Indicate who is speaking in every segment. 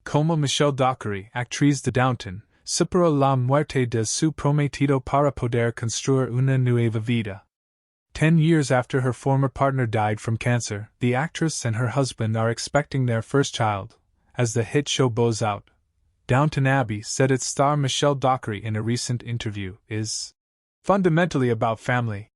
Speaker 1: Cómo Michelle Dockery, actriz de Downton, superó la muerte de su prometido para poder construir una nueva vida. 10 years after her former partner died from cancer, the actress and her husband are expecting their first child. As the hit show bows out, Downton Abbey said its star Michelle Dockery in a recent interview is fundamentally about family.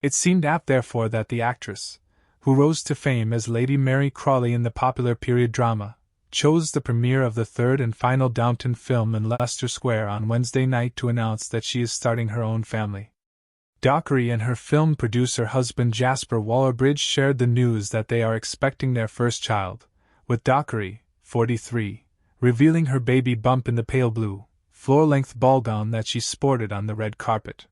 Speaker 1: It seemed apt, therefore, that the actress, who rose to fame as Lady Mary Crawley in the popular period drama, chose the premiere of the third and final Downton film in Leicester Square on Wednesday night to announce that she is starting her own family. Dockery and her film producer husband Jasper Waller-Bridge shared the news that they are expecting their first child, with Dockery, 43, revealing her baby bump in the pale blue, floor-length ballgown that she sported on the red carpet.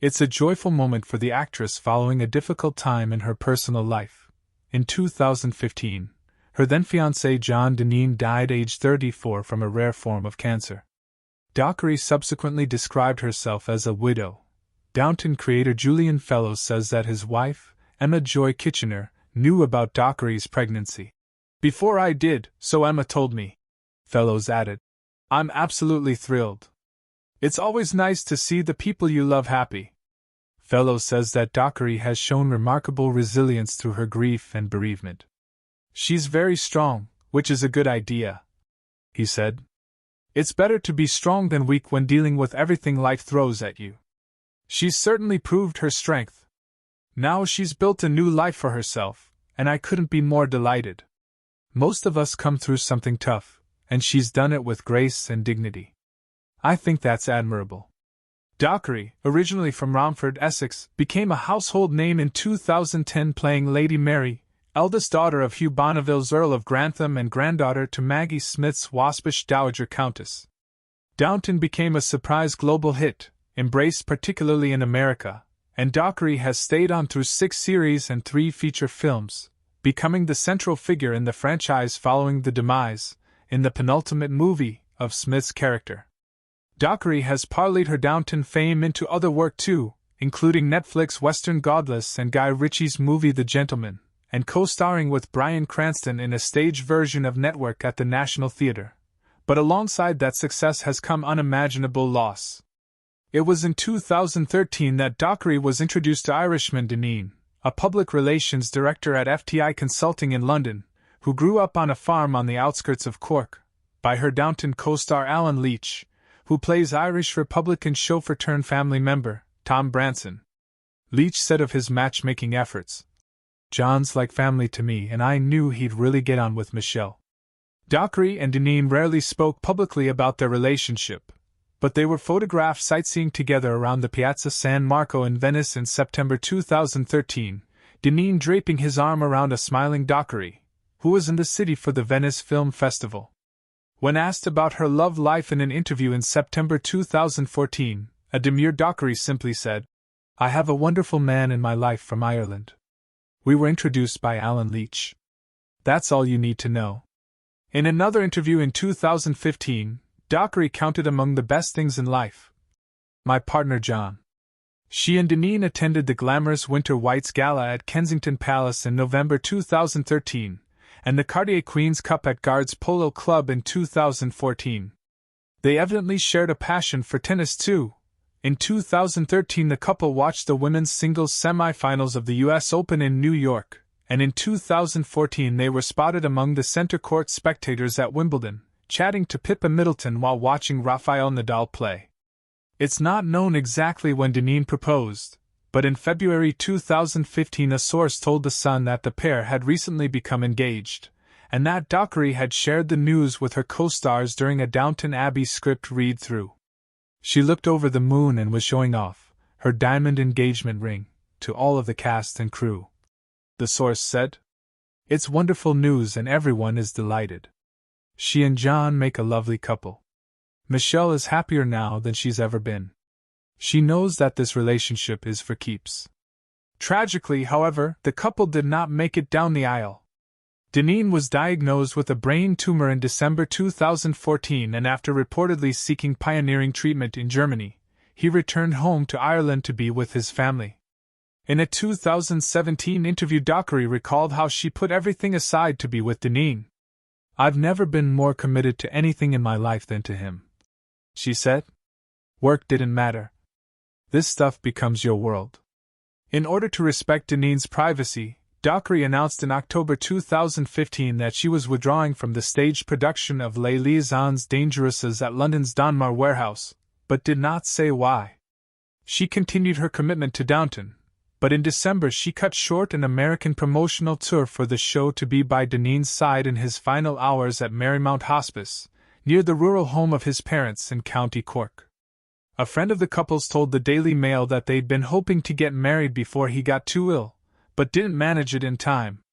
Speaker 1: It's a joyful moment for the actress following a difficult time in her personal life. In 2015, her then-fiancé John Dineen died aged 34 from a rare form of cancer. Dockery subsequently described herself as a widow. Downton creator Julian Fellowes says that his wife, Emma Joy Kitchener, knew about Dockery's pregnancy. "Before I did, so Emma told me," Fellowes added. "I'm absolutely thrilled. It's always nice to see the people you love happy." Fellowes says that Dockery has shown remarkable resilience through her grief and bereavement. "She's very strong, which is a good idea," he said. "It's better to be strong than weak when dealing with everything life throws at you. She's certainly proved her strength. Now she's built a new life for herself, and I couldn't be more delighted. Most of us come through something tough, and she's done it with grace and dignity. I think that's admirable." Dockery, originally from Romford, Essex, became a household name in 2010 playing Lady Mary, eldest daughter of Hugh Bonneville's Earl of Grantham and granddaughter to Maggie Smith's waspish Dowager Countess. Downton became a surprise global hit, embraced particularly in America, and Dockery has stayed on through 6 series and 3 feature films, becoming the central figure in the franchise following the demise, in the penultimate movie, of Smith's character. Dockery has parlayed her Downton fame into other work too, including Netflix western Godless and Guy Ritchie's movie The Gentleman, and co-starring with Bryan Cranston in a stage version of Network at the National Theatre. But alongside that success has come unimaginable loss. It was in 2013 that Dockery was introduced to Irishman Dineen, a public relations director at FTI Consulting in London, who grew up on a farm on the outskirts of Cork, by her Downton co-star Alan Leach, who plays Irish Republican chauffeur-turned-family member, Tom Branson. Leach said of his matchmaking efforts, "John's like family to me, and I knew he'd really get on with Michelle." Dockery and Dineen rarely spoke publicly about their relationship, but they were photographed sightseeing together around the Piazza San Marco in Venice in September 2013, Dineen draping his arm around a smiling Dockery, who was in the city for the Venice Film Festival. When asked about her love life in an interview in September 2014, a demure Dockery simply said, "I have a wonderful man in my life from Ireland. We were introduced by Alan Leach. That's all you need to know." In another interview in 2015, Dockery counted among the best things in life, "My partner John." She and Dineen attended the glamorous Winter Whites Gala at Kensington Palace in November 2013, and the Cartier Queen's Cup at Guards Polo Club in 2014. They evidently shared a passion for tennis too. In 2013 the couple watched the women's singles semi-finals of the US Open in New York, and in 2014 they were spotted among the center court spectators at Wimbledon, chatting to Pippa Middleton while watching Rafael Nadal play. It's not known exactly when Dineen proposed, but in February 2015 a source told The Sun that the pair had recently become engaged, and that Dockery had shared the news with her co-stars during a Downton Abbey script read-through. She looked over the moon and was showing off her diamond engagement ring to all of the cast and crew. The source said, "It's wonderful news and everyone is delighted. She and John make a lovely couple. Michelle is happier now than she's ever been. She knows that this relationship is for keeps." Tragically, however, the couple did not make it down the aisle. Dineen was diagnosed with a brain tumor in December 2014, and after reportedly seeking pioneering treatment in Germany, he returned home to Ireland to be with his family. In a 2017 interview, Dockery recalled how she put everything aside to be with Dineen. "I've never been more committed to anything in my life than to him," she said. Work didn't matter. This stuff becomes your world. In order to respect Dineen's privacy, Dockery announced in October 2015 that she was withdrawing from the staged production of Les Liaisons Dangereuses at London's Donmar warehouse, but did not say why. She continued her commitment to Downton, but in December she cut short an American promotional tour for the show to be by Dineen's side in his final hours at Marymount Hospice, near the rural home of his parents in County Cork. A friend of the couple's told the Daily Mail that they'd been hoping to get married before he got too ill, but didn't manage it in time.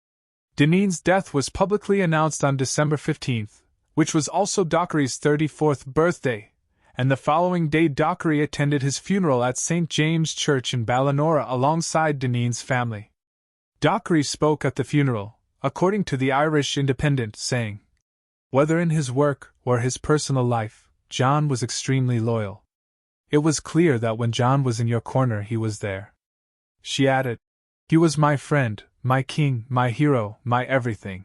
Speaker 1: Dineen's death was publicly announced on December 15th, which was also Dockery's 34th birthday, and the following day Dockery attended his funeral at St. James' Church in Ballinora alongside Dineen's family. Dockery spoke at the funeral, according to the Irish Independent, saying, "Whether in his work or his personal life, John was extremely loyal. It was clear that when John was in your corner he was there." She added, "He was my friend, my king, my hero, my everything."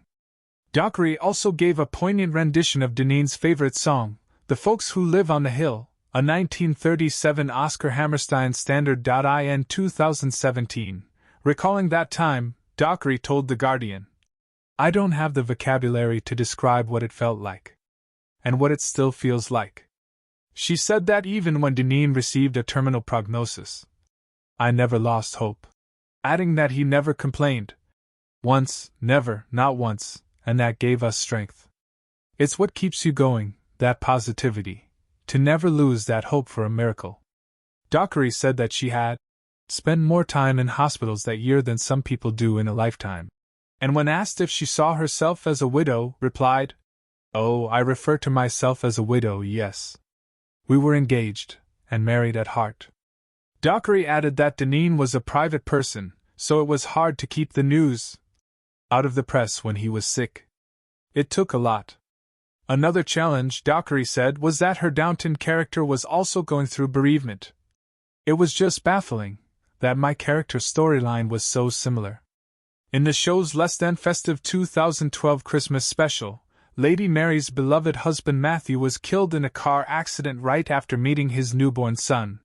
Speaker 1: Dockery also gave a poignant rendition of Dineen's favorite song, "The Folks Who Live on the Hill," a 1937 Oscar Hammerstein standard. In 2017, recalling that time, Dockery told The Guardian, "I don't have the vocabulary to describe what it felt like. And what it still feels like." She said that even when Dineen received a terminal prognosis, "I never lost hope," adding that he never complained. Once, never, not once, and that gave us strength. It's what keeps you going, that positivity, to never lose that hope for a miracle. Dockery said that she had spent more time in hospitals that year than some people do in a lifetime, and when asked if she saw herself as a widow, replied, "Oh, I refer to myself as a widow, yes. We were engaged, and married at heart." Dockery added that Dineen was a private person, so it was hard to keep the news out of the press when he was sick. It took a lot. Another challenge, Dockery said, was that her Downton character was also going through bereavement. "It was just baffling that my character's storyline was so similar." In the show's less than festive 2012 Christmas special, Lady Mary's beloved husband Matthew was killed in a car accident right after meeting his newborn son.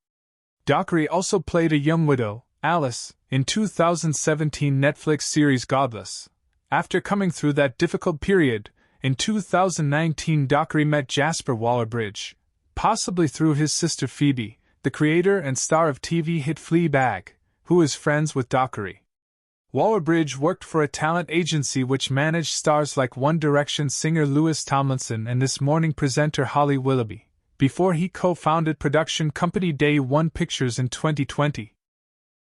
Speaker 1: Dockery also played a young widow, Alice, in 2017 Netflix series Godless. After coming through that difficult period, in 2019 Dockery met Jasper Waller-Bridge, possibly through his sister Phoebe, the creator and star of TV hit Fleabag, who is friends with Dockery. Waller-Bridge worked for a talent agency which managed stars like One Direction singer Louis Tomlinson and This Morning presenter Holly Willoughby, before he co-founded production company Day One Pictures in 2020.